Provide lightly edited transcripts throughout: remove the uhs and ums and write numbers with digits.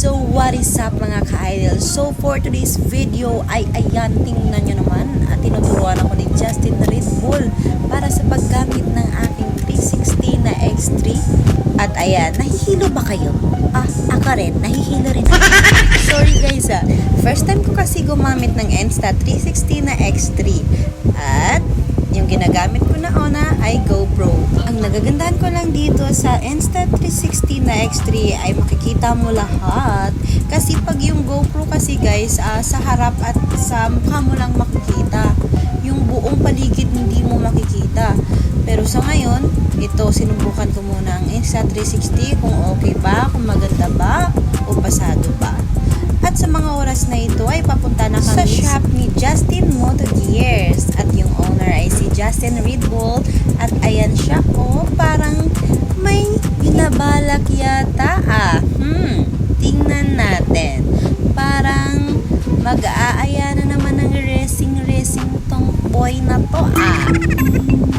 So what is up mga ka-idol? So for today's video ay ayan, tingnan nyo naman at tinuturuan ako ni Justin Red Bull para sa paggamit ng aking 360 na X3. At ayan, nahihilo ba kayo? Ako rin, nahihilo rin ako. Sorry guys first time ko kasi gumamit ng Insta360 na X3 at yung ginagamit ko na una ay GoPro. Ang nagagandahan ko lang dito sa Insta360 na X3 ay makikita mo lahat. Kasi pag yung GoPro kasi guys, sa harap at sa mukha mo lang makikita. Yung buong paligid hindi mo makikita. Pero sa ngayon, ito sinubukan ko muna ang Insta360 kung okay ba, kung maganda ba, o pasado ba. At sa mga oras na ito ay papunta na kami sa shop ni Justin Moto Gears. At yung owner ay si Justin Red Bull. At ayan siya parang may binabalak yata tingnan natin. Parang mag-aaya na naman ng racing tong boy na to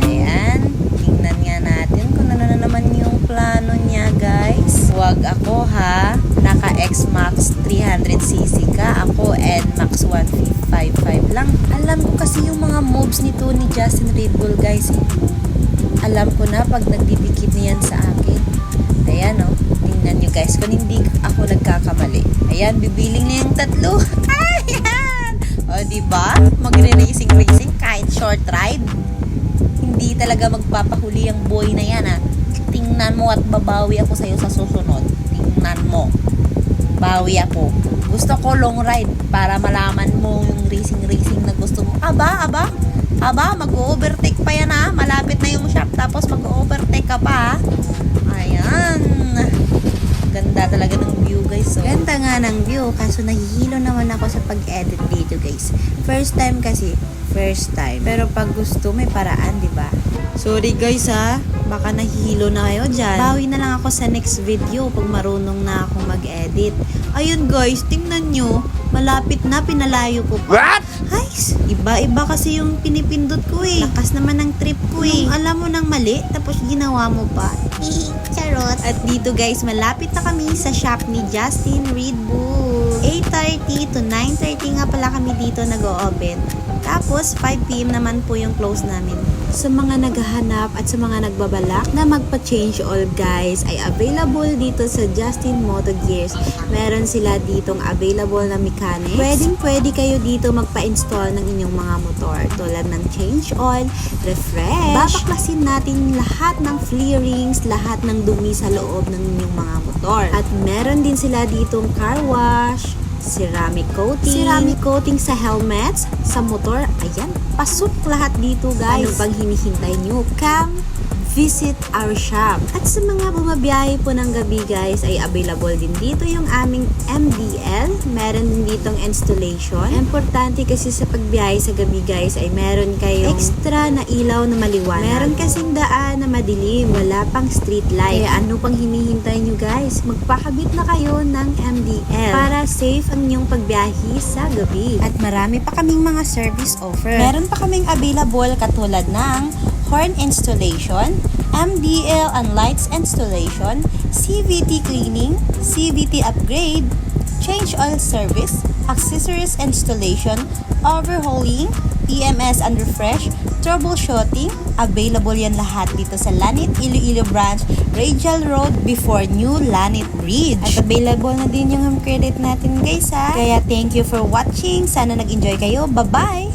Ayan, tingnan nga natin kung ano na naman yung plano niya guys. Huwag ako naka X-Max 300cc ka, ako NMAX 155 lang. Alam ko kasi yung mga moves nito ni Justin Red Bull guys Alam ko na pag nagdidikit niyan sa akin. Ayan tingnan nyo guys kung hindi ako nagkakamali. Ayan, bibiling na yung tatlo. Ayan! Diba? Magre-racing kahit short ride. Hindi talaga magpapahuli ang boy na yan Tingnan mo at babawi ako sa'yo sa susunod. Tingnan mo. Bawi ako. Gusto ko long ride para malaman mo yung racing na gusto mo. Aba, mag-overtake pa yan Malapit na yung shop tapos mag-overtake ka pa Ayan. Ganda talaga ng view guys. Ganda nga ng view kaso nahihilo naman ako sa pag-edit dito guys. First time. Pero pag gusto may paraan, di ba? Sorry guys baka nahihilo na kayo dyan. Bawi na lang ako sa next video pag marunong na akong mag-edit. Ayun guys, tingnan nyo. Malapit na, pinalayo ko pa. What? Guys, iba-iba kasi yung pinipindot ko Lakas naman ng trip ko Alam mo nang mali, tapos ginawa mo pa. Charot. At dito guys, malapit na kami sa shop ni Justin Red Bull. 8:30 to 9:30 nga pala kami dito nag-o-open. Tapos, 5 PM naman po yung close namin. Sa mga naghahanap at sa mga nagbabalak na magpa-change oil guys, ay available dito sa Justin Moto Gears. Meron sila ditong available na mechanics. Pwede kayo dito magpa-install ng inyong mga motor tulad ng change oil, refresh. Babaklasin natin lahat ng flaring, lahat ng dumi sa loob ng inyong mga motor. At meron din sila ditong car wash, ceramic coating sa helmets, sa motor. Ayan, pasok lahat dito guys. Ano bang hinihintay nyo? Come visit our shop. At sa mga bumabiyahe po ng gabi guys, ay available din dito yung aming MDL. Meron din ditong installation. Importante kasi sa pagbiyahe sa gabi guys, ay meron kayong extra na ilaw na maliwanag. Meron kasing daan na madilim, wala pang street light. Kaya ano pang hinihintay nyo guys? Magpakabit na kayo ng MDL para safe ang inyong pagbiyahe sa gabi. At marami pa kaming mga service offer. Meron pa kaming available katulad ng horn installation, MDL and lights installation, CVT cleaning, CVT upgrade, change oil service, accessories installation, overhauling, PMS and refresh, troubleshooting. Available yan lahat dito sa Lanit Iloilo branch, Radial Road before New Lanit Bridge. At available na din yung home credit natin guys Kaya thank you for watching. Sana nag-enjoy kayo. Bye-bye!